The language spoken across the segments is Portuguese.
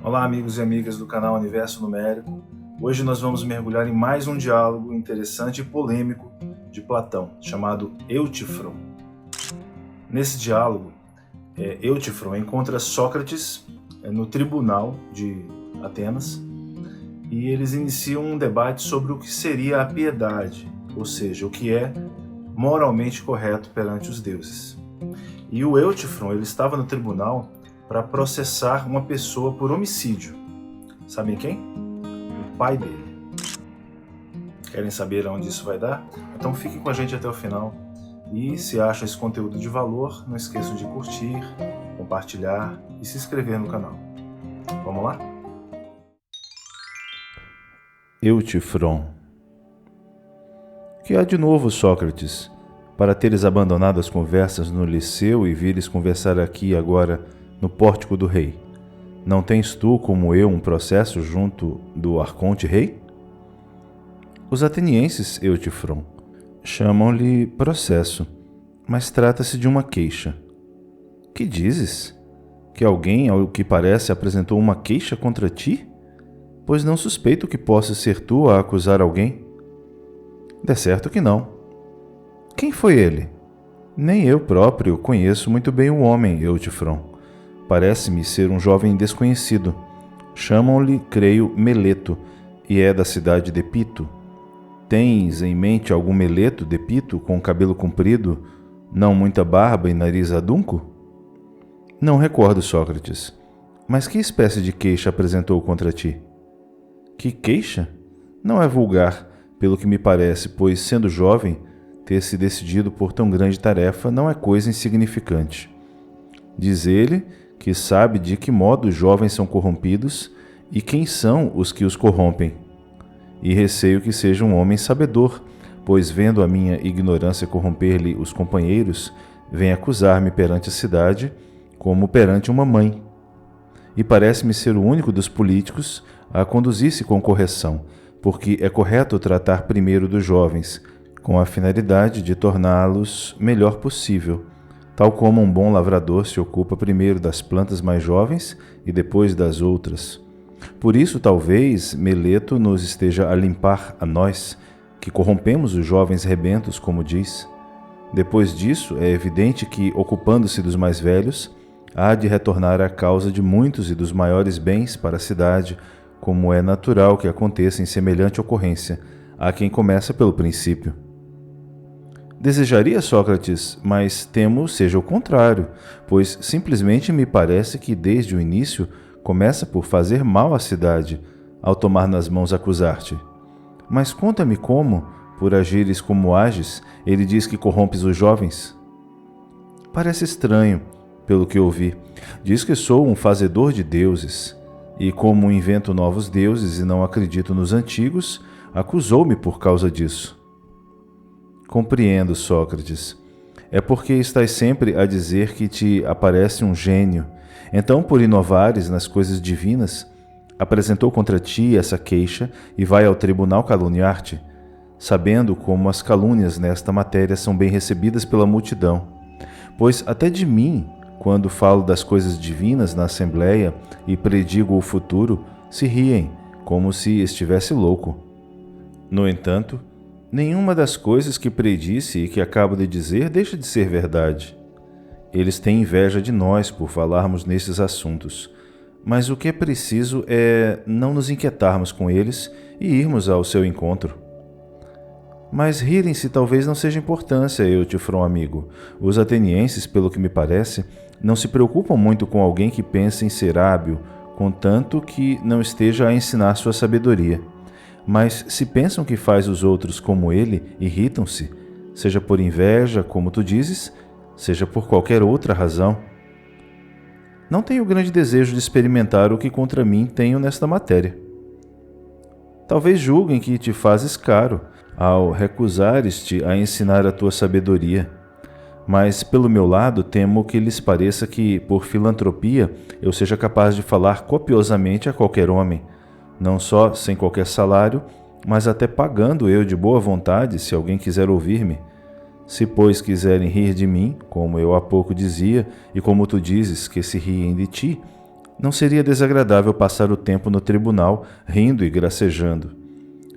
Olá, amigos e amigas do canal Universo Numérico. Hoje nós vamos mergulhar em mais um diálogo interessante e polêmico de Platão, chamado Eutífron. Nesse diálogo, Eutífron encontra Sócrates no tribunal de Atenas e eles iniciam um debate sobre o que seria a piedade, ou seja, o que é moralmente correto perante os deuses. E o Eutífron, ele estava no tribunal para processar uma pessoa por homicídio. Sabem quem? O pai dele. Querem saber aonde isso vai dar? Então fiquem com a gente até o final. E se acham esse conteúdo de valor, não esqueçam de curtir, compartilhar e se inscrever no canal. Vamos lá? Eutífron. Que há de novo, Sócrates, para teres abandonado as conversas no Liceu e vires conversar aqui agora no pórtico do rei? Não tens tu, como eu, um processo junto do arconte rei? Os atenienses, Eutífron, chamam-lhe processo, mas trata-se de uma queixa. Que dizes? Que alguém, ao que parece, apresentou uma queixa contra ti? Pois não suspeito que possas ser tu a acusar alguém. De certo que não. Quem foi ele? Nem eu próprio conheço muito bem o homem, Eutífron. Parece-me ser um jovem desconhecido. Chamam-lhe, creio, Meleto, e é da cidade de Pito. Tens em mente algum Meleto de Pito com cabelo comprido, não muita barba e nariz adunco? Não recordo, Sócrates. Mas que espécie de queixa apresentou contra ti? Que queixa? Não é vulgar, pelo que me parece, pois, sendo jovem, ter se decidido por tão grande tarefa não é coisa insignificante. Diz ele que sabe de que modo os jovens são corrompidos e quem são os que os corrompem. E receio que seja um homem sabedor, pois, vendo a minha ignorância corromper-lhe os companheiros, vem acusar-me perante a cidade como perante uma mãe. E parece-me ser o único dos políticos a conduzir-se com correção, porque é correto tratar primeiro dos jovens, com a finalidade de torná-los melhor possível, tal como um bom lavrador se ocupa primeiro das plantas mais jovens e depois das outras. Por isso, talvez, Meleto nos esteja a limpar a nós, que corrompemos os jovens rebentos, como diz. Depois disso, é evidente que, ocupando-se dos mais velhos, há de retornar a causa de muitos e dos maiores bens para a cidade, como é natural que aconteça em semelhante ocorrência, a quem começa pelo princípio. Desejaria, Sócrates, mas temo seja o contrário, pois simplesmente me parece que desde o início começa por fazer mal à cidade, ao tomar nas mãos acusar-te. Mas conta-me como, por agires como ages, ele diz que corrompes os jovens. Parece estranho, pelo que ouvi. Diz que sou um fazedor de deuses, e como invento novos deuses e não acredito nos antigos, acusou-me por causa disso. Compreendo, Sócrates. É porque estás sempre a dizer que te aparece um gênio. Então, por inovares nas coisas divinas, apresentou contra ti essa queixa e vai ao tribunal caluniar-te, sabendo como as calúnias nesta matéria são bem recebidas pela multidão. Pois até de mim, quando falo das coisas divinas na assembleia e predigo o futuro, se riem, como se estivesse louco. No entanto, nenhuma das coisas que predisse e que acabo de dizer deixa de ser verdade. Eles têm inveja de nós por falarmos nesses assuntos, mas o que é preciso é não nos inquietarmos com eles e irmos ao seu encontro. Mas rirem-se talvez não seja importância, Eutífron amigo. Os atenienses, pelo que me parece, não se preocupam muito com alguém que pensa em ser hábil, contanto que não esteja a ensinar sua sabedoria. Mas se pensam que faz os outros como ele, irritam-se, seja por inveja, como tu dizes, seja por qualquer outra razão. Não tenho grande desejo de experimentar o que contra mim tenho nesta matéria. Talvez julguem que te fazes caro ao recusares-te a ensinar a tua sabedoria, mas pelo meu lado temo que lhes pareça que, por filantropia, eu seja capaz de falar copiosamente a qualquer homem, não só sem qualquer salário, mas até pagando eu de boa vontade se alguém quiser ouvir-me. Se, pois, quiserem rir de mim, como eu há pouco dizia, e como tu dizes que se riem de ti, Não seria desagradável passar o tempo no tribunal rindo e gracejando.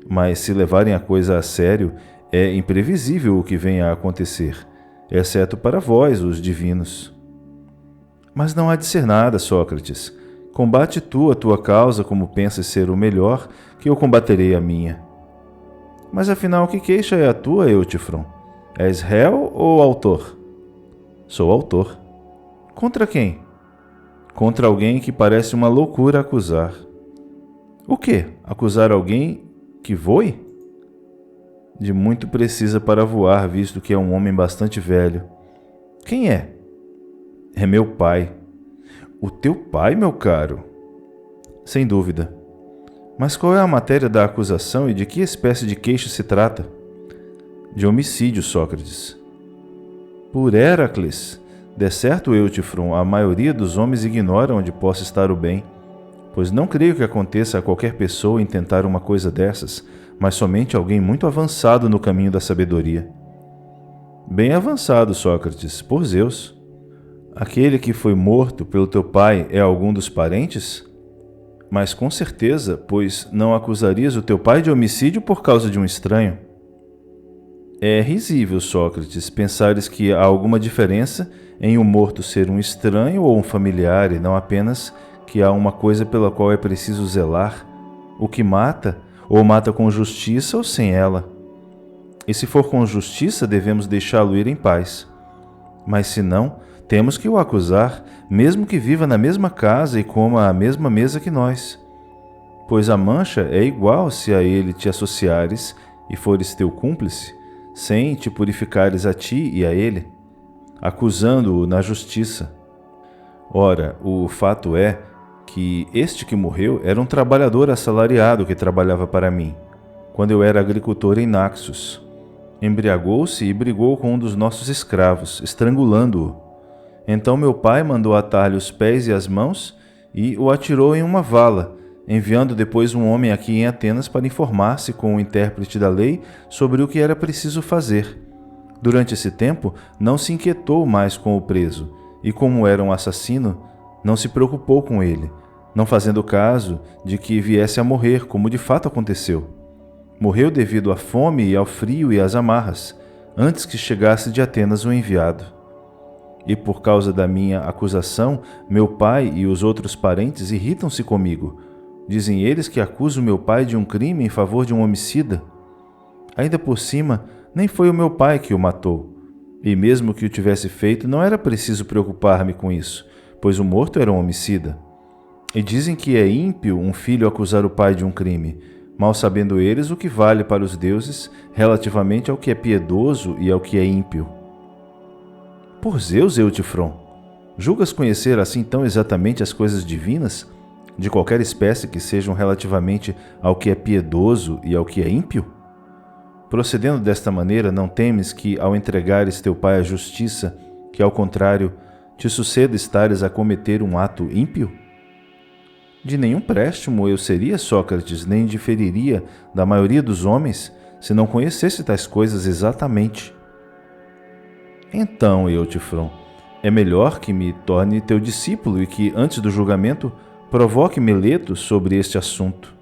Mas se levarem a coisa a sério, é imprevisível o que venha a acontecer, exceto para vós, os divinos. Mas não há de ser nada, Sócrates. Combate tu a tua causa como pensas ser o melhor, que eu combaterei a minha. Mas afinal, que queixa é a tua, Eutífron? És réu ou autor? Sou autor. Contra quem? Contra alguém que parece uma loucura acusar. O quê? Acusar alguém que voe? De muito precisa para voar, visto que é um homem bastante velho. Quem é? É meu pai. O teu pai, meu caro? Sem dúvida. Mas qual é a matéria da acusação e de que espécie de queixa se trata? De homicídio, Sócrates. Por Heracles, de certo, Eutífron, a maioria dos homens ignora onde possa estar o bem, pois não creio que aconteça a qualquer pessoa intentar uma coisa dessas, mas somente alguém muito avançado no caminho da sabedoria. Bem avançado, Sócrates, por Zeus. Aquele que foi morto pelo teu pai é algum dos parentes? Mas com certeza, pois não acusarias o teu pai de homicídio por causa de um estranho. É risível, Sócrates, pensares que há alguma diferença em um morto ser um estranho ou um familiar, e não apenas que há uma coisa pela qual é preciso zelar, o que mata, ou mata com justiça ou sem ela. E se for com justiça, devemos deixá-lo ir em paz. Mas se não, temos que o acusar, mesmo que viva na mesma casa e coma a mesma mesa que nós. Pois a mancha é igual se a ele te associares e fores teu cúmplice, sem te purificares a ti e a ele, acusando-o na justiça. Ora, o fato é que este que morreu era um trabalhador assalariado que trabalhava para mim, quando eu era agricultor em Naxos. Embriagou-se e brigou com um dos nossos escravos, estrangulando-o. Então meu pai mandou atar-lhe os pés e as mãos e o atirou em uma vala, enviando depois um homem aqui em Atenas para informar-se com o intérprete da lei sobre o que era preciso fazer. Durante esse tempo, não se inquietou mais com o preso, e como era um assassino, não se preocupou com ele, não fazendo caso de que viesse a morrer, como de fato aconteceu. Morreu devido à fome e ao frio e às amarras, antes que chegasse de Atenas o enviado. E por causa da minha acusação, meu pai e os outros parentes irritam-se comigo. Dizem eles que acuso meu pai de um crime em favor de um homicida. Ainda por cima, nem foi o meu pai que o matou. E mesmo que o tivesse feito, não era preciso preocupar-me com isso, pois o morto era um homicida. E dizem que é ímpio um filho acusar o pai de um crime, mal sabendo eles o que vale para os deuses relativamente ao que é piedoso e ao que é ímpio. Por Zeus, Eutífron, julgas conhecer assim tão exatamente as coisas divinas, de qualquer espécie que sejam relativamente ao que é piedoso e ao que é ímpio? Procedendo desta maneira, não temes que, ao entregares teu pai à justiça, que ao contrário, te suceda estares a cometer um ato ímpio? De nenhum préstimo eu seria, Sócrates, nem diferiria da maioria dos homens, se não conhecesse tais coisas exatamente. Então, Eutífron, é melhor que me torne teu discípulo e que, antes do julgamento, provoque Meleto sobre este assunto.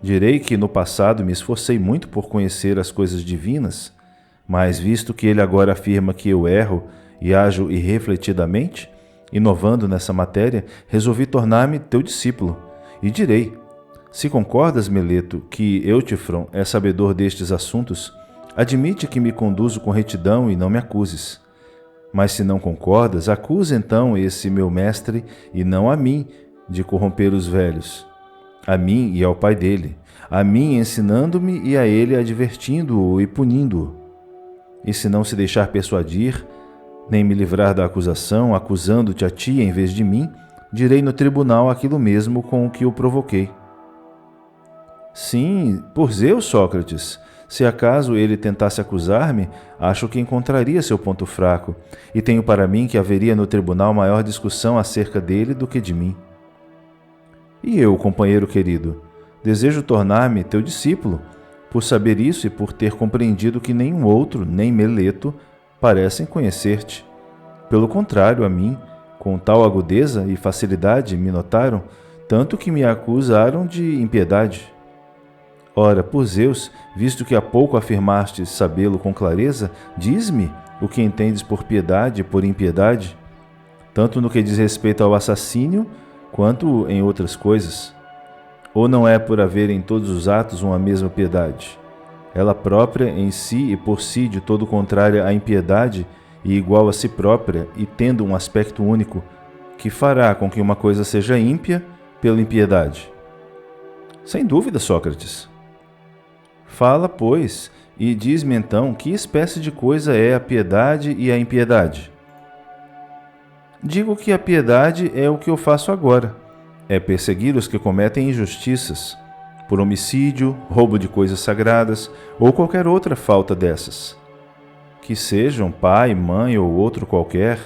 Direi que no passado me esforcei muito por conhecer as coisas divinas, mas visto que ele agora afirma que eu erro e ajo irrefletidamente, inovando nessa matéria, resolvi tornar-me teu discípulo. E direi, se concordas, Meleto, que Eutífron é sabedor destes assuntos, admite que me conduzo com retidão e não me acuses. Mas se não concordas, acusa então esse meu mestre e não a mim de corromper os velhos. A mim e ao pai dele, a mim ensinando-me e a ele advertindo-o e punindo-o. E se não se deixar persuadir, nem me livrar da acusação, acusando-te a ti em vez de mim, direi no tribunal aquilo mesmo com o que o provoquei. Sim, por Zeus, Sócrates, se acaso ele tentasse acusar-me, acho que encontraria seu ponto fraco, e tenho para mim que haveria no tribunal maior discussão acerca dele do que de mim. E eu, companheiro querido, desejo tornar-me teu discípulo, por saber isso e por ter compreendido que nenhum outro, nem Meleto, parecem conhecer-te. Pelo contrário, a mim, com tal agudeza e facilidade me notaram, tanto que me acusaram de impiedade. Ora, por Zeus, visto que há pouco afirmastes sabê-lo com clareza, diz-me o que entendes por piedade e por impiedade, tanto no que diz respeito ao assassínio, quanto em outras coisas. Ou não é por haver em todos os atos uma mesma piedade? Ela própria em si e por si de todo contrária à impiedade e igual a si própria e tendo um aspecto único, que fará com que uma coisa seja ímpia pela impiedade? Sem dúvida, Sócrates. Fala, pois, e diz-me então que espécie de coisa é a piedade e a impiedade. Digo que a piedade é o que eu faço agora, é perseguir os que cometem injustiças, por homicídio, roubo de coisas sagradas ou qualquer outra falta dessas. Que sejam pai, mãe ou outro qualquer,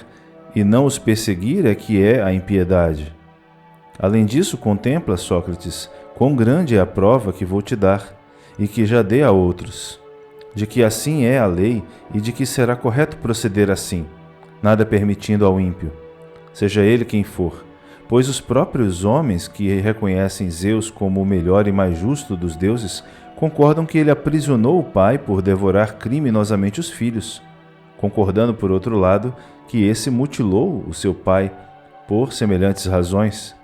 e não os perseguir é que é a impiedade. Além disso, contempla, Sócrates, quão grande é a prova que vou te dar, e que já dei a outros, de que assim é a lei e de que será correto proceder assim, nada permitindo ao ímpio, seja ele quem for, pois os próprios homens que reconhecem Zeus como o melhor e mais justo dos deuses concordam que ele aprisionou o pai por devorar criminosamente os filhos, concordando, por outro lado, que esse mutilou o seu pai por semelhantes razões.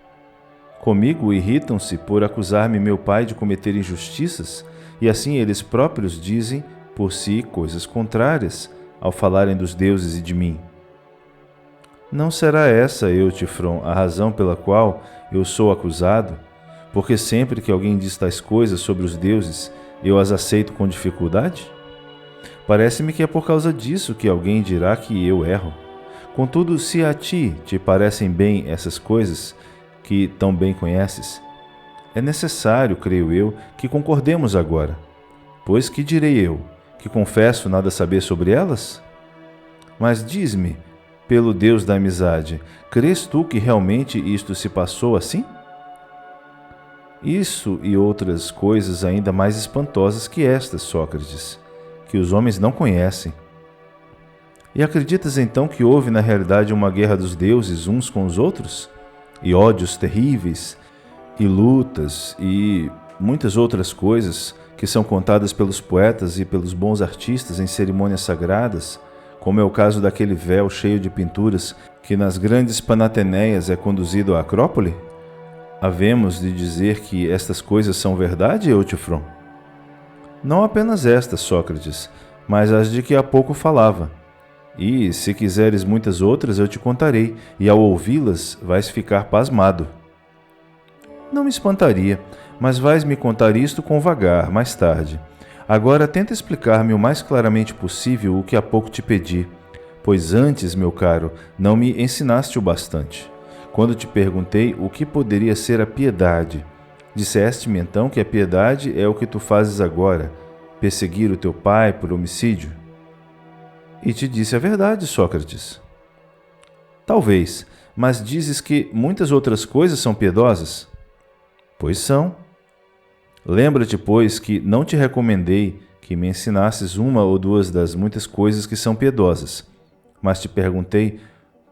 Comigo irritam-se por acusar-me meu pai de cometer injustiças, e assim eles próprios dizem por si coisas contrárias ao falarem dos deuses e de mim. Não será essa, Eutifron, a razão pela qual eu sou acusado? Porque sempre que alguém diz tais coisas sobre os deuses, eu as aceito com dificuldade? Parece-me que é por causa disso que alguém dirá que eu erro. Contudo, se a ti te parecem bem essas coisas, que tão bem conheces, é necessário, creio eu, que concordemos agora. Pois que direi eu, que confesso nada saber sobre elas? Mas diz-me, pelo Deus da amizade, crês tu que realmente isto se passou assim? Isso e outras coisas ainda mais espantosas que estas, Sócrates, que os homens não conhecem. E acreditas então que houve na realidade uma guerra dos deuses uns com os outros? E ódios terríveis, e lutas, e muitas outras coisas que são contadas pelos poetas e pelos bons artistas em cerimônias sagradas, como é o caso daquele véu cheio de pinturas que nas grandes Panateneias é conduzido à Acrópole? Havemos de dizer que estas coisas são verdade, Eutifron? Não apenas estas, Sócrates, mas as de que há pouco falava. E, se quiseres muitas outras, eu te contarei, e ao ouvi-las vais ficar pasmado. Não me espantaria, mas vais me contar isto com vagar, mais tarde. Agora tenta explicar-me o mais claramente possível o que há pouco te pedi, pois antes, meu caro, não me ensinaste o bastante. Quando te perguntei o que poderia ser a piedade, disseste-me então que a piedade é o que tu fazes agora, perseguir o teu pai por homicídio? E te disse a verdade, Sócrates. Talvez, mas dizes que muitas outras coisas são piedosas? Pois são. Lembra-te, pois, que não te recomendei que me ensinasses uma ou duas das muitas coisas que são piedosas, mas te perguntei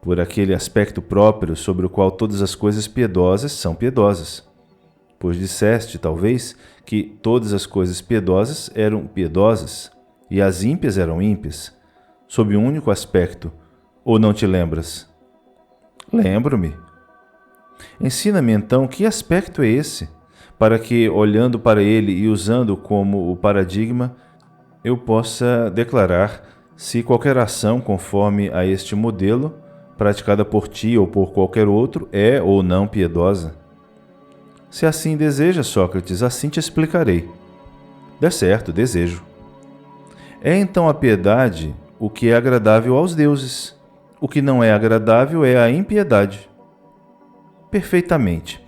por aquele aspecto próprio sobre o qual todas as coisas piedosas são piedosas. Pois disseste, talvez, que todas as coisas piedosas eram piedosas e as ímpias eram ímpias, sob um único aspecto, ou não te lembras? Lembro-me. Ensina-me então que aspecto é esse, para que, olhando para ele e usando como o paradigma, eu possa declarar se qualquer ação conforme a este modelo, praticada por ti ou por qualquer outro, é ou não piedosa. Se assim deseja, Sócrates, assim te explicarei. Dê certo, desejo. É então a piedade o que é agradável aos deuses. O que não é agradável é a impiedade. Perfeitamente.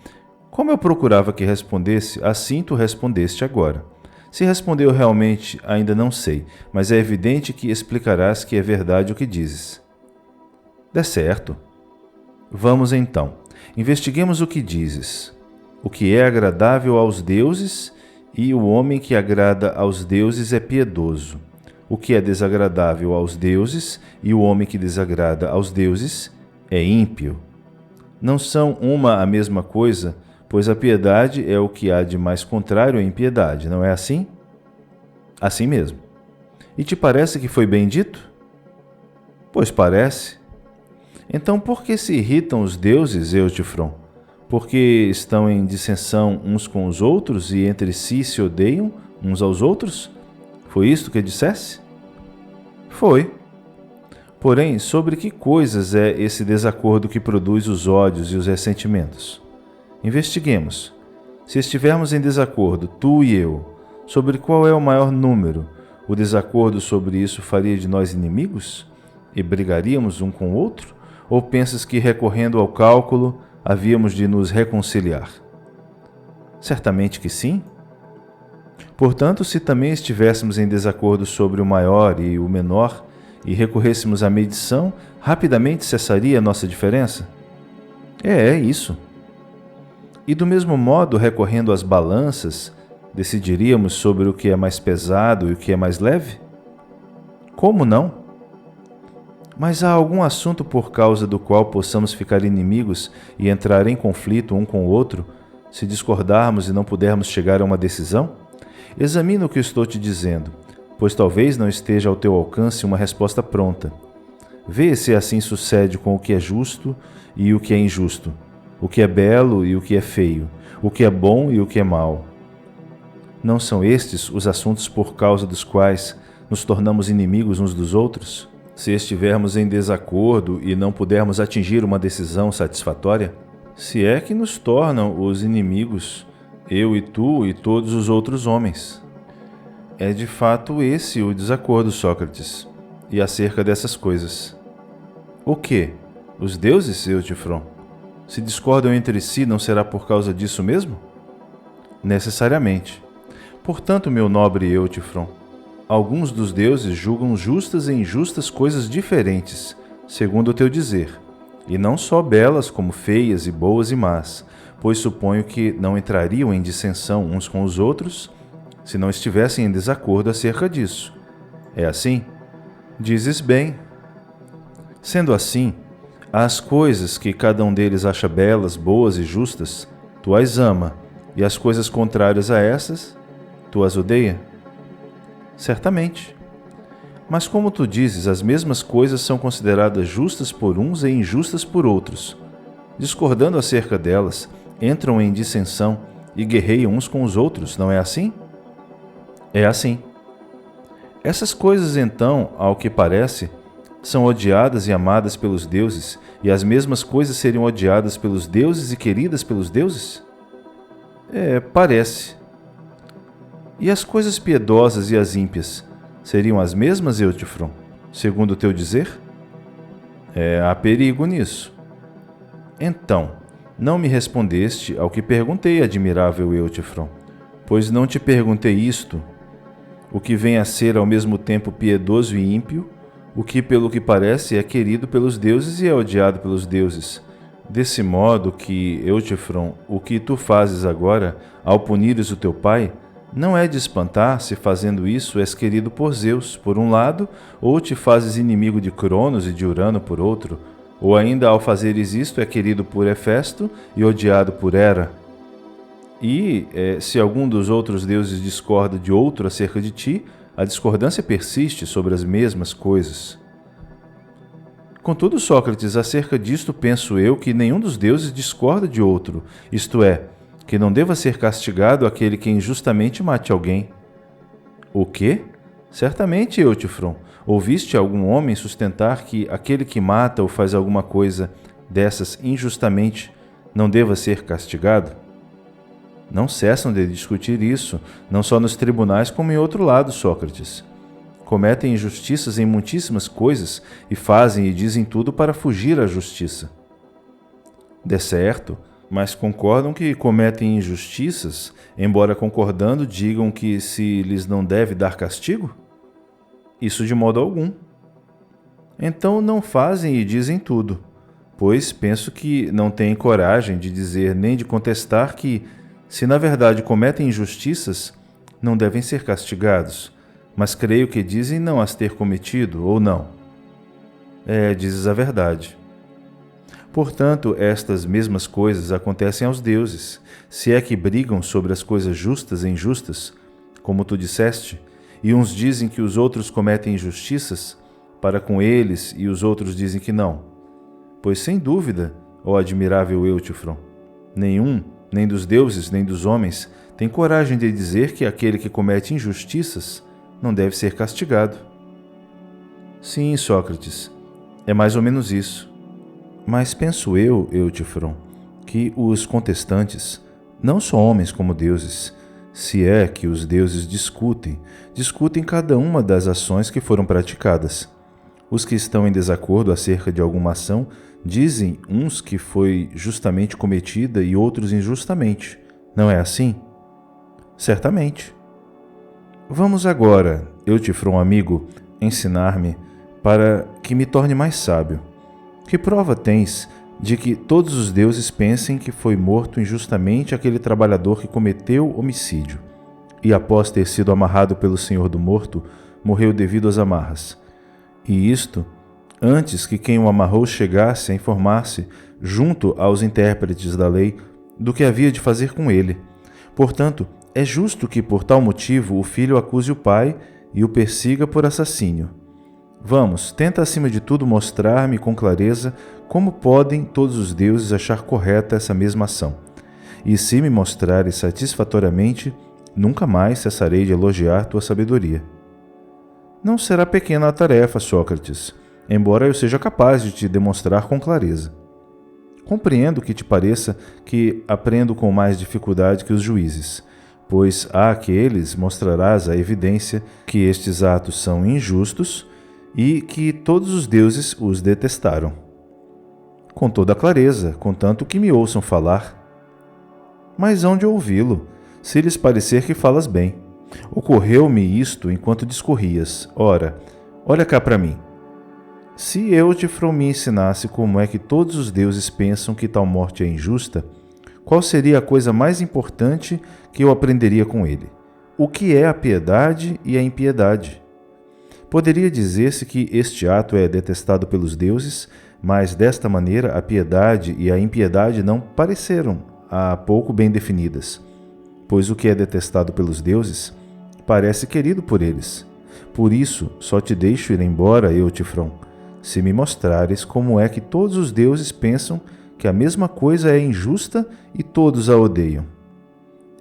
Como eu procurava que respondesse, assim tu respondeste agora. Se respondeu realmente, ainda não sei, mas é evidente que explicarás que é verdade o que dizes. Dê certo. Vamos então. Investiguemos o que dizes. O que é agradável aos deuses, e o homem que agrada aos deuses é piedoso. O que é desagradável aos deuses, e o homem que desagrada aos deuses é ímpio. Não são uma a mesma coisa, pois a piedade é o que há de mais contrário à impiedade, não é assim? Assim mesmo. E te parece que foi bem dito? Pois parece. Então por que se irritam os deuses, Eutifron? Porque estão em dissensão uns com os outros e entre si se odeiam uns aos outros? Foi isto que dissesse? Foi. Porém, sobre que coisas é esse desacordo que produz os ódios e os ressentimentos? Investiguemos. Se estivermos em desacordo, tu e eu, sobre qual é o maior número, o desacordo sobre isso faria de nós inimigos? E brigaríamos um com o outro? Ou pensas que, recorrendo ao cálculo, havíamos de nos reconciliar? Certamente que sim. Portanto, se também estivéssemos em desacordo sobre o maior e o menor, e recorrêssemos à medição, rapidamente cessaria a nossa diferença? É isso. E do mesmo modo, recorrendo às balanças, decidiríamos sobre o que é mais pesado e o que é mais leve? Como não? Mas há algum assunto por causa do qual possamos ficar inimigos e entrar em conflito um com o outro, se discordarmos e não pudermos chegar a uma decisão? Examina o que estou te dizendo, pois talvez não esteja ao teu alcance uma resposta pronta. Vê se assim sucede com o que é justo e o que é injusto, o que é belo e o que é feio, o que é bom e o que é mau. Não são estes os assuntos por causa dos quais nos tornamos inimigos uns dos outros? Se estivermos em desacordo e não pudermos atingir uma decisão satisfatória? Se é que nos tornam os inimigos, eu e tu e todos os outros homens. É de fato esse o desacordo, Sócrates, e acerca dessas coisas. O quê? Os deuses, Eutifron? Se discordam entre si, não será por causa disso mesmo? Necessariamente. Portanto, meu nobre Eutifron, alguns dos deuses julgam justas e injustas coisas diferentes, segundo o teu dizer, e não só belas como feias e boas e más, pois suponho que não entrariam em dissensão uns com os outros se não estivessem em desacordo acerca disso. É assim? Dizes bem. Sendo assim, as coisas que cada um deles acha belas, boas e justas, tu as ama, e as coisas contrárias a essas, tu as odeia? Certamente. Mas como tu dizes, as mesmas coisas são consideradas justas por uns e injustas por outros. Discordando acerca delas, entram em dissensão e guerreiam uns com os outros, não é assim? É assim. Essas coisas, então, ao que parece, são odiadas e amadas pelos deuses, e as mesmas coisas seriam odiadas pelos deuses e queridas pelos deuses? Parece. E as coisas piedosas e as ímpias seriam as mesmas, Eutifron, segundo o teu dizer? Há perigo nisso. Então, não me respondeste ao que perguntei, admirável Eutifron, pois não te perguntei isto, o que vem a ser ao mesmo tempo piedoso e ímpio, o que, pelo que parece, é querido pelos deuses e é odiado pelos deuses. Desse modo que, Eutifron, o que tu fazes agora, ao punires o teu pai, não é de espantar se fazendo isso és querido por Zeus, por um lado, ou te fazes inimigo de Cronos e de Urano por outro, ou ainda ao fazeres isto é querido por Hefesto e odiado por Hera. E, se algum dos outros deuses discorda de outro acerca de ti, a discordância persiste sobre as mesmas coisas. Contudo, Sócrates, acerca disto penso eu que nenhum dos deuses discorda de outro, isto é, que não deva ser castigado aquele que injustamente mate alguém. O quê? Certamente, Eutifron, ouviste algum homem sustentar que aquele que mata ou faz alguma coisa dessas injustamente não deva ser castigado? Não cessam de discutir isso, não só nos tribunais como em outro lado, Sócrates. Cometem injustiças em muitíssimas coisas e fazem e dizem tudo para fugir à justiça. De certo, mas concordam que cometem injustiças, embora concordando digam que se lhes não deve dar castigo? Isso de modo algum. Então não fazem e dizem tudo, pois penso que não têm coragem de dizer nem de contestar que, se na verdade cometem injustiças, não devem ser castigados, mas creio que dizem não as ter cometido, ou não. Dizes a verdade. Portanto, estas mesmas coisas acontecem aos deuses, se é que brigam sobre as coisas justas e injustas, como tu disseste, e uns dizem que os outros cometem injustiças para com eles e os outros dizem que não. Pois sem dúvida, ó admirável Euthyphron, nenhum, nem dos deuses nem dos homens, tem coragem de dizer que aquele que comete injustiças não deve ser castigado. Sim, Sócrates, é mais ou menos isso. Mas penso eu, Euthyphron, que os contestantes não são homens como deuses, se é que os deuses discutem cada uma das ações que foram praticadas. Os que estão em desacordo acerca de alguma ação dizem uns que foi justamente cometida e outros injustamente. Não é assim? Certamente. Vamos agora, Euthyphron amigo, ensinar-me para que me torne mais sábio. Que prova tens de que todos os deuses pensem que foi morto injustamente aquele trabalhador que cometeu homicídio, e após ter sido amarrado pelo senhor do morto, morreu devido às amarras? E isto, antes que quem o amarrou chegasse a informar-se, junto aos intérpretes da lei, do que havia de fazer com ele. Portanto, é justo que por tal motivo o filho acuse o pai e o persiga por assassínio. Vamos, tenta acima de tudo mostrar-me com clareza como podem todos os deuses achar correta essa mesma ação. E se me mostrares satisfatoriamente, nunca mais cessarei de elogiar tua sabedoria. Não será pequena a tarefa, Sócrates, embora eu seja capaz de te demonstrar com clareza. Compreendo que te pareça que aprendo com mais dificuldade que os juízes, pois àqueles mostrarás a evidência que estes atos são injustos e que todos os deuses os detestaram. Com toda a clareza, contanto que me ouçam falar. Mas hão de ouvi-lo, se lhes parecer que falas bem. Ocorreu-me isto enquanto discorrias. Ora, olha cá para mim. Se Euthyphron me ensinasse como é que todos os deuses pensam que tal morte é injusta, qual seria a coisa mais importante que eu aprenderia com ele? O que é a piedade e a impiedade? Poderia dizer-se que este ato é detestado pelos deuses, mas desta maneira a piedade e a impiedade não pareceram há pouco bem definidas, pois o que é detestado pelos deuses parece querido por eles. Por isso, só te deixo ir embora, Euthyphron, se me mostrares como é que todos os deuses pensam que a mesma coisa é injusta e todos a odeiam.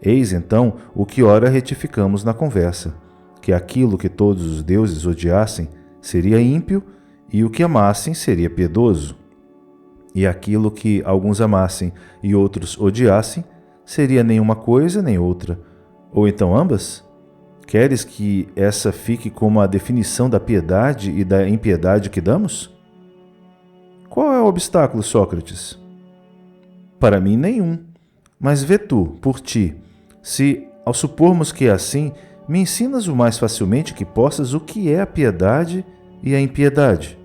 Eis então o que ora retificamos na conversa, que aquilo que todos os deuses odiassem seria ímpio e o que amassem seria piedoso, e aquilo que alguns amassem e outros odiassem seria nem uma coisa nem outra, ou então ambas? Queres que essa fique como a definição da piedade e da impiedade que damos? Qual é o obstáculo, Sócrates? Para mim, nenhum. Mas vê tu, por ti, se, ao supormos que é assim, me ensinas o mais facilmente que possas o que é a piedade e a impiedade.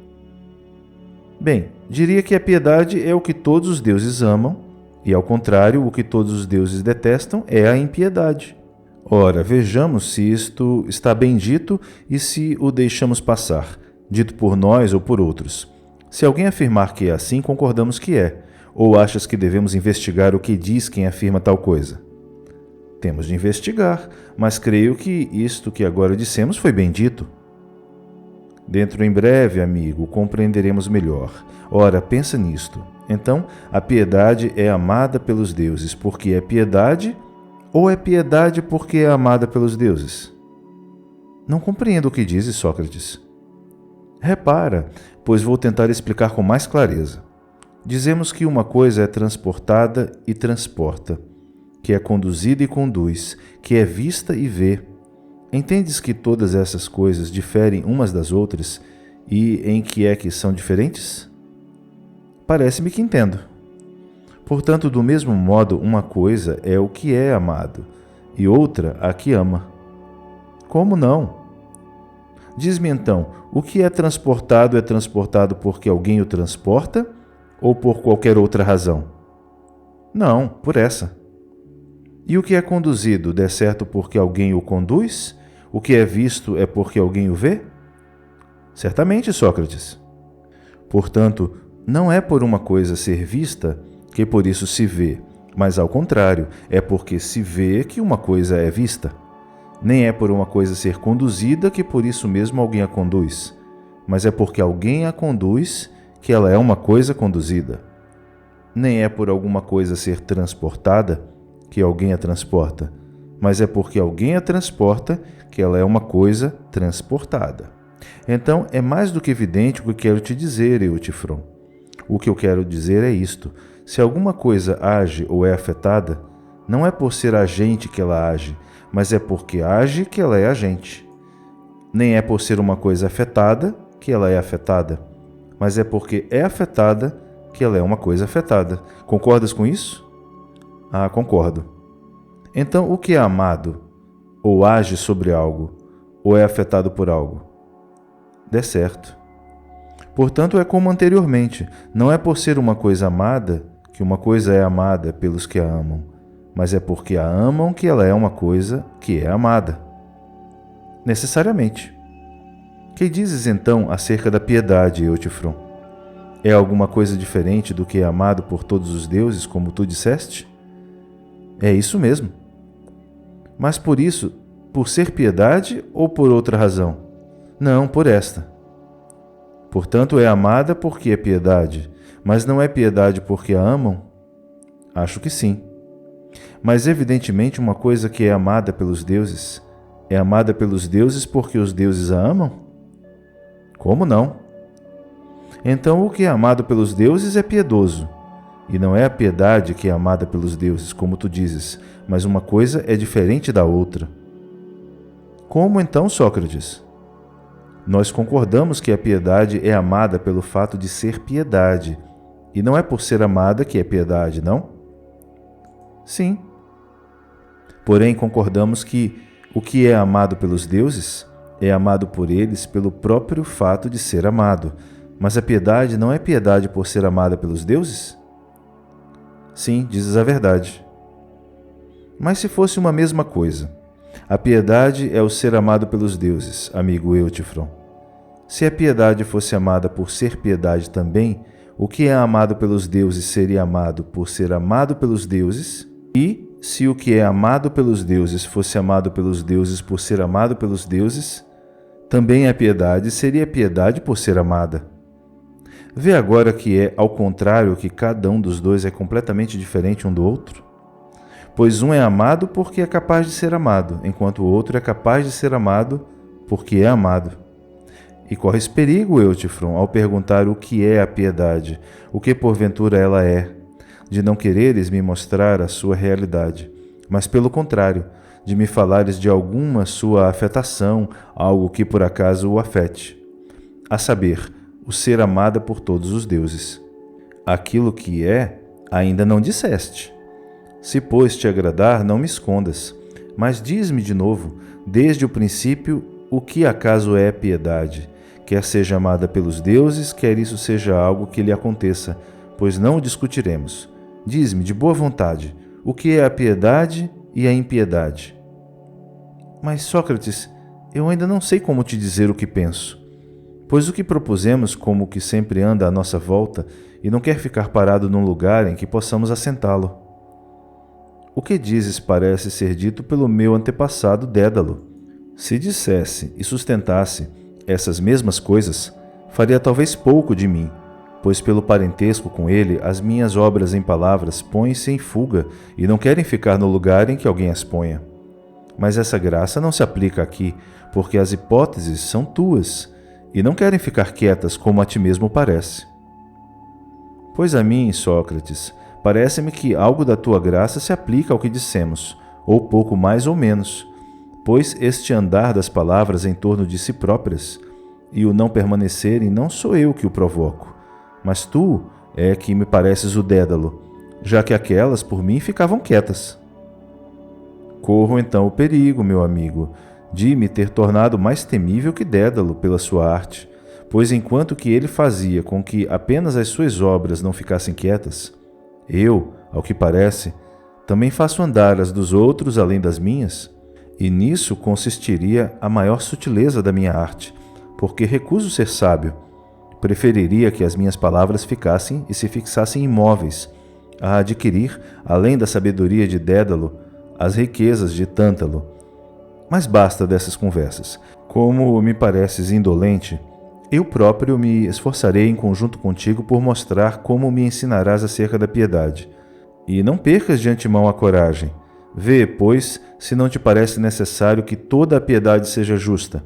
Bem, diria que a piedade é o que todos os deuses amam, e ao contrário, o que todos os deuses detestam é a impiedade. Ora, vejamos se isto está bem dito e se o deixamos passar, dito por nós ou por outros. Se alguém afirmar que é assim, concordamos que é, ou achas que devemos investigar o que diz quem afirma tal coisa? Temos de investigar, mas creio que isto que agora dissemos foi bem dito. Dentro em breve, amigo, compreenderemos melhor. Ora, pensa nisto. Então, a piedade é amada pelos deuses porque é piedade, ou é piedade porque é amada pelos deuses? Não compreendo o que dizes, Sócrates. Repara, pois vou tentar explicar com mais clareza. Dizemos que uma coisa é transportada e transporta, que é conduzida e conduz, que é vista e vê. Entendes que todas essas coisas diferem umas das outras e em que é que são diferentes? Parece-me que entendo. Portanto, do mesmo modo, uma coisa é o que é amado e outra a que ama. Como não? Diz-me então, o que é transportado porque alguém o transporta ou por qualquer outra razão? Não, por essa. E o que é conduzido, de certo porque alguém o conduz? O que é visto é porque alguém o vê? Certamente, Sócrates. Portanto, Não é por uma coisa ser vista que por isso se vê, mas ao contrário, é porque se vê que uma coisa é vista. Nem é por uma coisa ser conduzida que por isso mesmo alguém a conduz, mas é porque alguém a conduz que ela é uma coisa conduzida. Nem é por alguma coisa ser transportada que alguém a transporta, mas é porque alguém a transporta que ela é uma coisa transportada. Então, é mais do que evidente o que quero te dizer, Eutifron. O que eu quero dizer é isto: se alguma coisa age ou é afetada, não é por ser agente que ela age, mas é porque age que ela é agente. Nem é por ser uma coisa afetada que ela é afetada, mas é porque é afetada que ela é uma coisa afetada. Concordas com isso? Ah, concordo. Então, o que é amado? Ou age sobre algo, ou é afetado por algo? Dê certo. Portanto, é como anteriormente, não é por ser uma coisa amada que uma coisa é amada pelos que a amam, mas é porque a amam que ela é uma coisa que é amada. Necessariamente. Que dizes então acerca da piedade, Eutifron? É alguma coisa diferente do que é amado por todos os deuses, como tu disseste? É isso mesmo. Mas por isso, por ser piedade ou por outra razão? Não, por esta. Portanto, é amada porque é piedade, mas não é piedade porque a amam? Acho que sim. Mas evidentemente uma coisa que é amada pelos deuses, é amada pelos deuses porque os deuses a amam? Como não? Então o que é amado pelos deuses é piedoso, e não é a piedade que é amada pelos deuses, como tu dizes, mas uma coisa é diferente da outra. Como então, Sócrates? Nós concordamos que a piedade é amada pelo fato de ser piedade, e não é por ser amada que é piedade, não? Sim. Porém, concordamos que o que é amado pelos deuses é amado por eles pelo próprio fato de ser amado, mas a piedade não é piedade por ser amada pelos deuses? Sim, dizes a verdade. Mas se fosse uma mesma coisa, a piedade é o ser amado pelos deuses, amigo Eutifron. Se a piedade fosse amada por ser piedade também, o que é amado pelos deuses seria amado por ser amado pelos deuses? E, se o que é amado pelos deuses fosse amado pelos deuses por ser amado pelos deuses, também a piedade seria piedade por ser amada. Vê agora que é ao contrário que cada um dos dois é completamente diferente um do outro? Pois um é amado porque é capaz de ser amado, enquanto o outro é capaz de ser amado porque é amado. E corres perigo, Eutifron, ao perguntar o que é a piedade, o que porventura ela é, de não quereres me mostrar a sua realidade, mas pelo contrário, de me falares de alguma sua afetação, algo que por acaso o afete, a saber, o ser amada por todos os deuses. Aquilo que é, ainda não disseste. Se, pois, te agradar, não me escondas, mas diz-me de novo, desde o princípio, o que acaso é piedade, quer seja amada pelos deuses, quer isso seja algo que lhe aconteça, pois não o discutiremos. Diz-me, de boa vontade, o que é a piedade e a impiedade? Mas, Sócrates, eu ainda não sei como te dizer o que penso, pois o que propusemos como que sempre anda à nossa volta e não quer ficar parado num lugar em que possamos assentá-lo. O que dizes parece ser dito pelo meu antepassado Dédalo. Se dissesse e sustentasse essas mesmas coisas, faria talvez pouco de mim, pois pelo parentesco com ele, as minhas obras em palavras põem-se em fuga e não querem ficar no lugar em que alguém as ponha. Mas essa graça não se aplica aqui, porque as hipóteses são tuas e não querem ficar quietas como a ti mesmo parece. Pois a mim, Sócrates, parece-me que algo da tua graça se aplica ao que dissemos, ou pouco mais ou menos, pois este andar das palavras em torno de si próprias e o não permanecerem não sou eu que o provoco, mas tu é que me pareces o Dédalo, já que aquelas por mim ficavam quietas. Corro então o perigo, meu amigo, de me ter tornado mais temível que Dédalo pela sua arte, pois enquanto que ele fazia com que apenas as suas obras não ficassem quietas, eu, ao que parece, também faço andar as dos outros além das minhas, e nisso consistiria a maior sutileza da minha arte, porque recuso ser sábio, Preferiria que as minhas palavras ficassem e se fixassem imóveis, a adquirir, além da sabedoria de Dédalo, as riquezas de Tântalo. Mas basta dessas conversas. Como me pareces indolente, eu próprio me esforçarei em conjunto contigo por mostrar como me ensinarás acerca da piedade. E não percas de antemão a coragem. Vê, pois, se não te parece necessário que toda a piedade seja justa.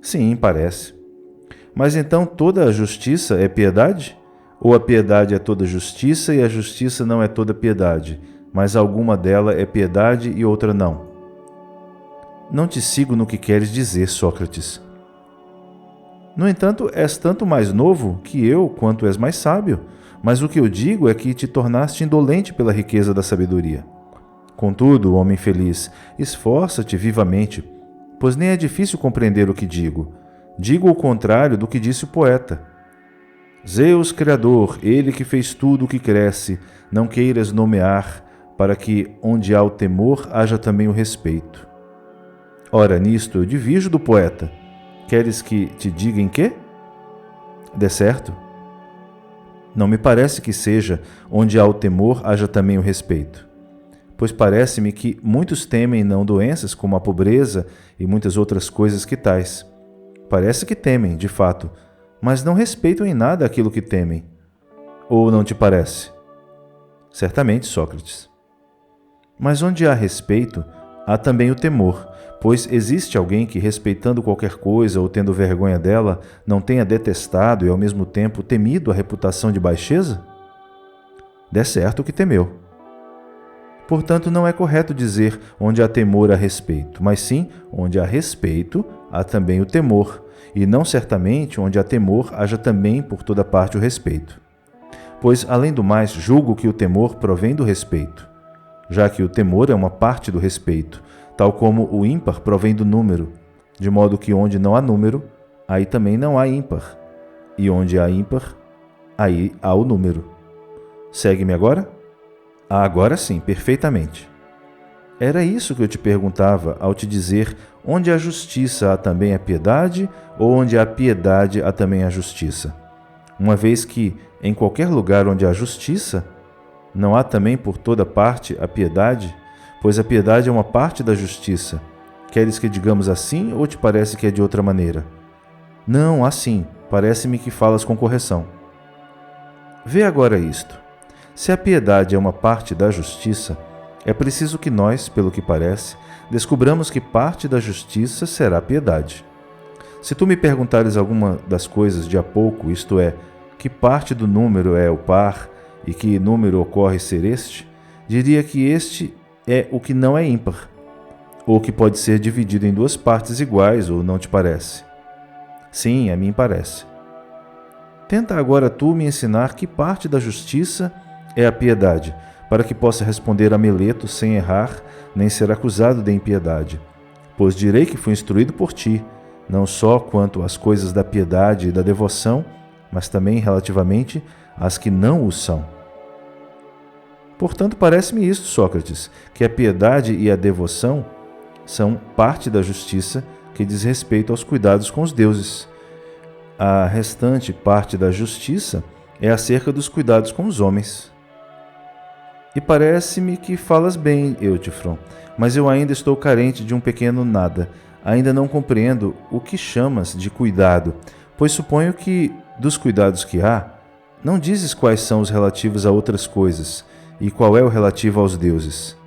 Sim, parece. Mas então toda a justiça é piedade? Ou a piedade é toda justiça e a justiça não é toda piedade, mas alguma dela é piedade e outra não? Não te sigo no que queres dizer, Sócrates. No entanto, és tanto mais novo que eu, quanto és mais sábio, mas o que eu digo é que te tornaste indolente pela riqueza da sabedoria. Contudo, homem feliz, esforça-te vivamente, pois nem é difícil compreender o que digo. Digo o contrário do que disse o poeta. Zeus Criador, ele que fez tudo o que cresce, não queiras nomear, para que, onde há o temor, haja também o respeito. Ora, nisto eu divirjo do poeta. Queres que te diga em quê? De certo. Não me parece que seja, onde há o temor, haja também o respeito. Pois parece-me que muitos temem não doenças como a pobreza e muitas outras coisas que tais. Parece que temem, de fato, mas não respeitam em nada aquilo que temem. Ou não te parece? Certamente, Sócrates. Mas onde há respeito, há também o temor, pois existe alguém que, respeitando qualquer coisa ou tendo vergonha dela, não tenha detestado e ao mesmo tempo temido a reputação de baixeza? De certo que temeu. Portanto, não é correto dizer onde há temor há respeito, mas sim, onde há respeito, há também o temor, e não certamente onde há temor haja também por toda parte o respeito. Pois, além do mais, julgo que o temor provém do respeito, já que o temor é uma parte do respeito, tal como o ímpar provém do número, de modo que onde não há número, aí também não há ímpar, e onde há ímpar, aí há o número. Segue-me agora? Agora sim, perfeitamente. Era isso que eu te perguntava ao te dizer onde há justiça há também a piedade ou onde há piedade há também a justiça. Uma vez que, em qualquer lugar onde há justiça, não há também por toda parte a piedade, pois a piedade é uma parte da justiça. Queres que digamos assim ou te parece que é de outra maneira? Não, assim, parece-me que falas com correção. Vê agora isto. Se a piedade é uma parte da justiça, é preciso que nós, pelo que parece, descubramos que parte da justiça será a piedade. Se tu me perguntares alguma das coisas de há pouco, isto é, que parte do número é o par e que número ocorre ser este, diria que este é o que não é ímpar, ou que pode ser dividido em duas partes iguais, ou não te parece? Sim, a mim parece. Tenta agora tu me ensinar que parte da justiça é a piedade, para que possa responder a Mileto sem errar, nem ser acusado de impiedade. Pois direi que fui instruído por ti, não só quanto às coisas da piedade e da devoção, mas também relativamente às que não o são. Portanto, parece-me isto, Sócrates, que a piedade e a devoção são parte da justiça que diz respeito aos cuidados com os deuses. A restante parte da justiça é acerca dos cuidados com os homens. E parece-me que falas bem, Eutífron, mas eu ainda estou carente de um pequeno nada. Ainda não compreendo o que chamas de cuidado, pois suponho que, dos cuidados que há, não dizes quais são os relativos a outras coisas e qual é o relativo aos deuses.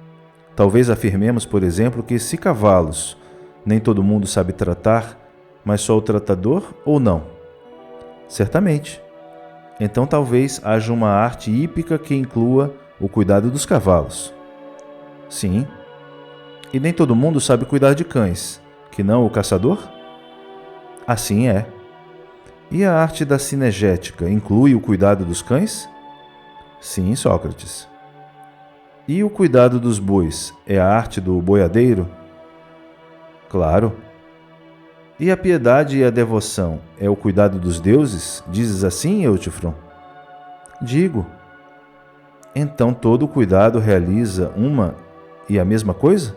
Talvez afirmemos, por exemplo, que se cavalos nem todo mundo sabe tratar, mas só o tratador ou não? Certamente. Então talvez haja uma arte hípica que inclua o cuidado dos cavalos. Sim. E nem todo mundo sabe cuidar de cães, que não o caçador? Assim é. E a arte da cinegética inclui o cuidado dos cães? Sim, Sócrates. E o cuidado dos bois é a arte do boiadeiro? Claro. E a piedade e a devoção é o cuidado dos deuses? Dizes assim, Eutífron? Digo. Então todo cuidado realiza uma e a mesma coisa?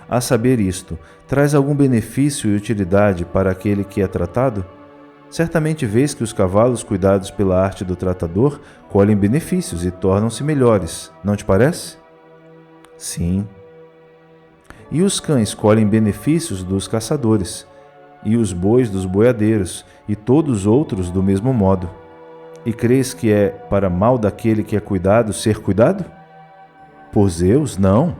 A saber isto, traz algum benefício e utilidade para aquele que é tratado? Certamente vês que os cavalos cuidados pela arte do tratador colhem benefícios e tornam-se melhores, não te parece? Sim. E os cães colhem benefícios dos caçadores, e os bois dos boiadeiros, e todos os outros do mesmo modo. E crês que é para mal daquele que é cuidado ser cuidado? Por Zeus, não.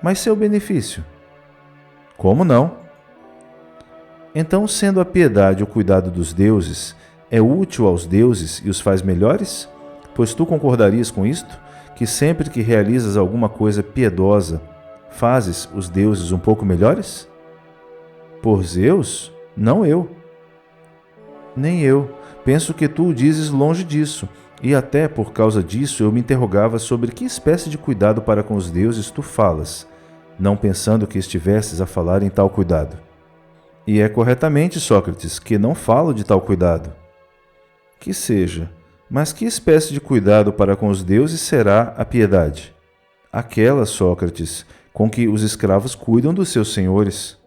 Mas seu benefício? Como não? Então, sendo a piedade o cuidado dos deuses, é útil aos deuses e os faz melhores? Pois tu concordarias com isto, que sempre que realizas alguma coisa piedosa, fazes os deuses um pouco melhores? Por Zeus, não eu. Nem eu. Penso que tu o dizes longe disso, e até por causa disso eu me interrogava sobre que espécie de cuidado para com os deuses tu falas, não pensando que estivesses a falar em tal cuidado. E é corretamente, Sócrates, que não falo de tal cuidado. Que seja, mas que espécie de cuidado para com os deuses será a piedade? Aquela, Sócrates, com que os escravos cuidam dos seus senhores.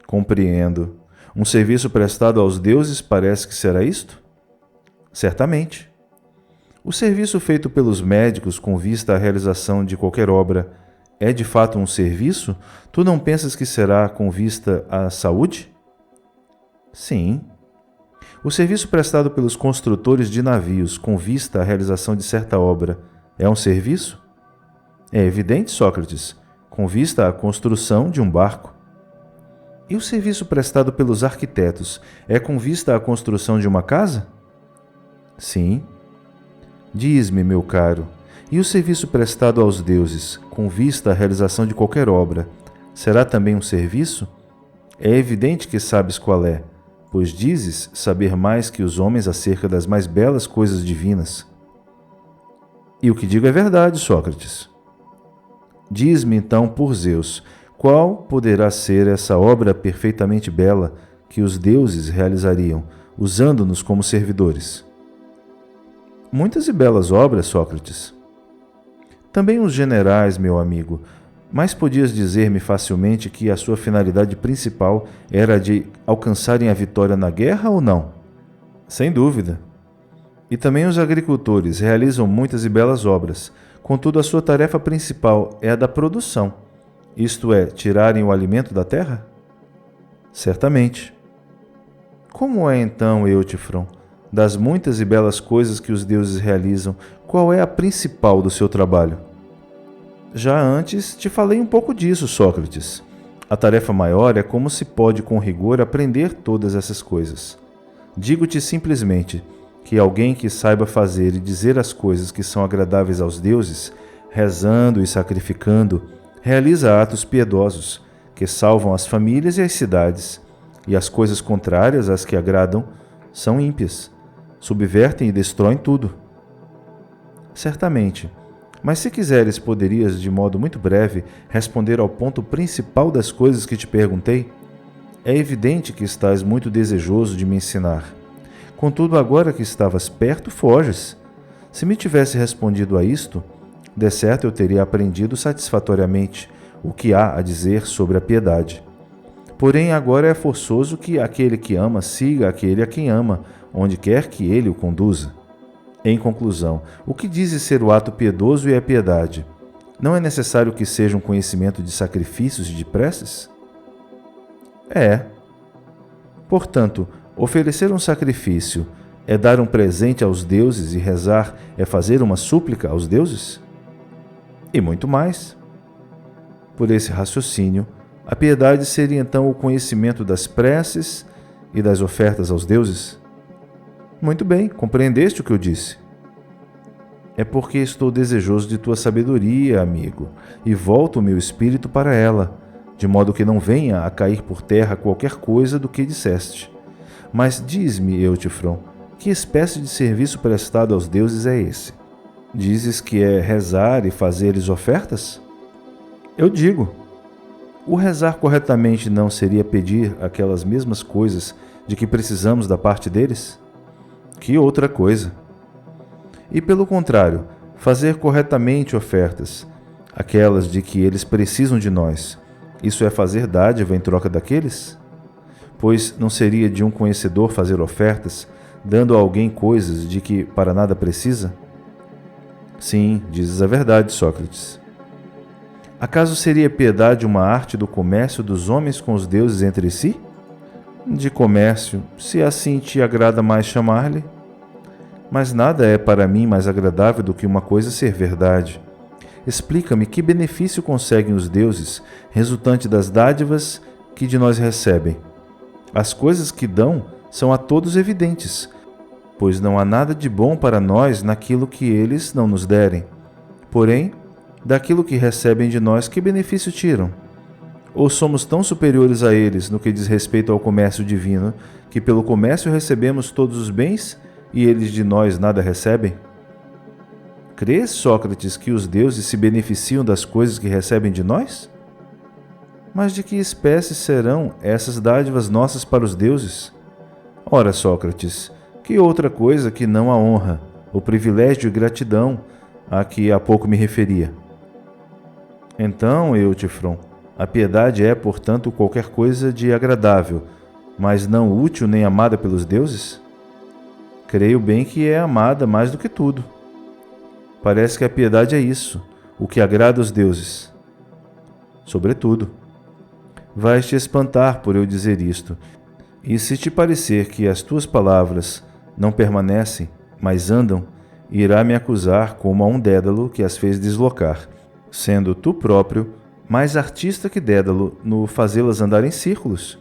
Compreendo. Um serviço prestado aos deuses parece que será isto? Certamente. O serviço feito pelos médicos com vista à realização de qualquer obra é de fato um serviço? Tu não pensas que será com vista à saúde? Sim. O serviço prestado pelos construtores de navios com vista à realização de certa obra é um serviço? É evidente, Sócrates, com vista à construção de um barco. E o serviço prestado pelos arquitetos é com vista à construção de uma casa? Sim. Diz-me, meu caro, e o serviço prestado aos deuses, com vista à realização de qualquer obra, será também um serviço? É evidente que sabes qual é, pois dizes saber mais que os homens acerca das mais belas coisas divinas. E o que digo é verdade, Sócrates. Diz-me então, por Zeus, qual poderá ser essa obra perfeitamente bela que os deuses realizariam, usando-nos como servidores? Muitas e belas obras, Sócrates. Também os generais, meu amigo, mas podias dizer-me facilmente que a sua finalidade principal era de alcançarem a vitória na guerra ou não? Sem dúvida. E também os agricultores realizam muitas e belas obras, contudo a sua tarefa principal é a da produção, isto é, tirarem o alimento da terra? Certamente. Como é então, Eutífron, das muitas e belas coisas que os deuses realizam, qual é a principal do seu trabalho? Já antes te falei um pouco disso, Sócrates. A tarefa maior é como se pode com rigor aprender todas essas coisas. Digo-te simplesmente que alguém que saiba fazer e dizer as coisas que são agradáveis aos deuses, rezando e sacrificando, realiza atos piedosos, que salvam as famílias e as cidades, e as coisas contrárias às que agradam são ímpias, subvertem e destroem tudo. Certamente, mas se quiseres, poderias, de modo muito breve, responder ao ponto principal das coisas que te perguntei? É evidente que estás muito desejoso de me ensinar. Contudo, agora que estavas perto, foges. Se me tivesse respondido a isto, de certo eu teria aprendido satisfatoriamente o que há a dizer sobre a piedade. Porém, agora é forçoso que aquele que ama siga aquele a quem ama, onde quer que ele o conduza. Em conclusão, o que dizes ser o ato piedoso e a piedade? Não é necessário que seja um conhecimento de sacrifícios e de preces? É. Portanto, oferecer um sacrifício é dar um presente aos deuses e rezar é fazer uma súplica aos deuses? E muito mais. Por esse raciocínio, a piedade seria então o conhecimento das preces e das ofertas aos deuses? Muito bem, compreendeste o que eu disse. É porque estou desejoso de tua sabedoria, amigo, e volto o meu espírito para ela, de modo que não venha a cair por terra qualquer coisa do que disseste. Mas diz-me, Eutífron, que espécie de serviço prestado aos deuses é esse? Dizes que é rezar e fazer-lhes ofertas? Eu digo. O rezar corretamente não seria pedir aquelas mesmas coisas de que precisamos da parte deles? Que outra coisa? E pelo contrário, fazer corretamente ofertas, aquelas de que eles precisam de nós, isso é fazer dádiva em troca daqueles? Pois não seria de um conhecedor fazer ofertas, dando a alguém coisas de que para nada precisa? Sim, dizes a verdade, Sócrates. Acaso seria piedade uma arte do comércio dos homens com os deuses entre si? De comércio, se assim te agrada mais chamar-lhe. Mas nada é para mim mais agradável do que uma coisa ser verdade. Explica-me que benefício conseguem os deuses, resultante das dádivas que de nós recebem. As coisas que dão são a todos evidentes, pois não há nada de bom para nós naquilo que eles não nos derem. Porém, daquilo que recebem de nós, que benefício tiram? Ou somos tão superiores a eles no que diz respeito ao comércio divino, que pelo comércio recebemos todos os bens e eles de nós nada recebem? Crês, Sócrates, que os deuses se beneficiam das coisas que recebem de nós? Mas de que espécie serão essas dádivas nossas para os deuses? Ora, Sócrates, que outra coisa que não a honra, o privilégio e gratidão a que há pouco me referia? Então, Eutífron, a piedade é, portanto, qualquer coisa de agradável, mas não útil nem amada pelos deuses? Creio bem que é amada mais do que tudo. Parece que a piedade é isso, o que agrada aos deuses. Sobretudo. Vais te espantar por eu dizer isto, e se te parecer que as tuas palavras não permanecem, mas andam, irá me acusar como a um Dédalo que as fez deslocar, sendo tu próprio mais artista que Dédalo no fazê-las andar em círculos?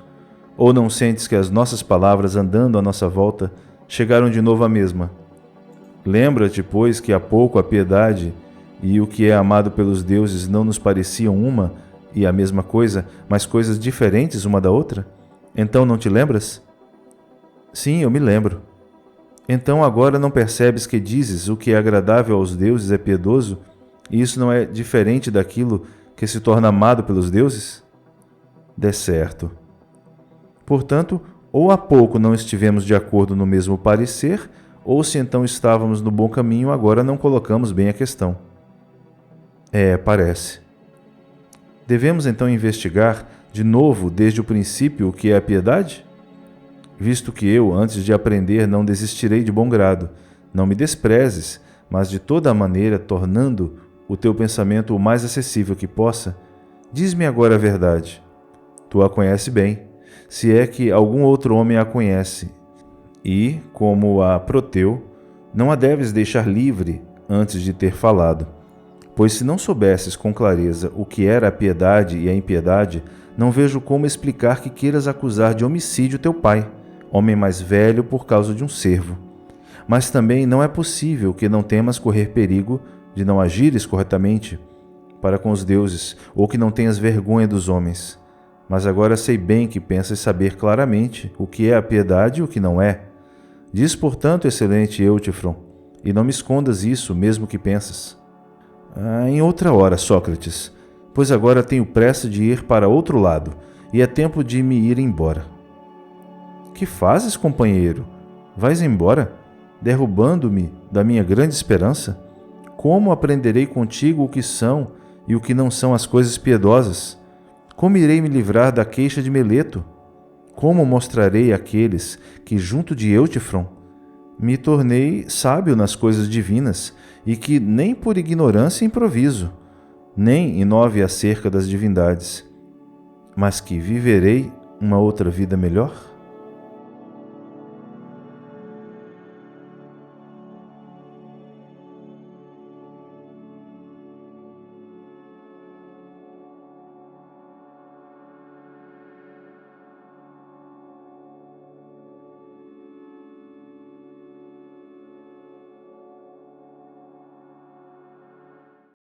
Ou não sentes que as nossas palavras andando à nossa volta chegaram de novo à mesma? Lembra-te, pois, que há pouco a piedade e o que é amado pelos deuses não nos pareciam uma e a mesma coisa, mas coisas diferentes uma da outra? Então não te lembras? Sim, eu me lembro. Então agora não percebes que dizes o que é agradável aos deuses é piedoso, e isso não é diferente daquilo que se torna amado pelos deuses? De certo. Portanto, ou há pouco não estivemos de acordo no mesmo parecer, ou se então estávamos no bom caminho, agora não colocamos bem a questão. Parece. Devemos então investigar de novo desde o princípio o que é a piedade? Visto que eu, antes de aprender, não desistirei de bom grado, não me desprezes, mas de toda a maneira, tornando o teu pensamento o mais acessível que possa, diz-me agora a verdade. Tu a conheces bem, se é que algum outro homem a conhece, e, como a Proteu, não a deves deixar livre antes de ter falado. Pois se não soubesses com clareza o que era a piedade e a impiedade, não vejo como explicar que queiras acusar de homicídio teu pai, homem mais velho por causa de um servo. Mas também não é possível que não temas correr perigo de não agires corretamente para com os deuses, ou que não tenhas vergonha dos homens. Mas agora sei bem que pensas saber claramente o que é a piedade e o que não é. Diz, portanto, excelente Eutífron, e não me escondas isso, mesmo que pensas. Em outra hora, Sócrates, pois agora tenho pressa de ir para outro lado, e é tempo de me ir embora. Que fazes, companheiro? Vais embora, derrubando-me da minha grande esperança? Como aprenderei contigo o que são e o que não são as coisas piedosas? Como irei me livrar da queixa de Meleto? Como mostrarei àqueles que, junto de Eutífron, me tornei sábio nas coisas divinas e que nem por ignorância improviso, nem inove acerca das divindades, mas que viverei uma outra vida melhor?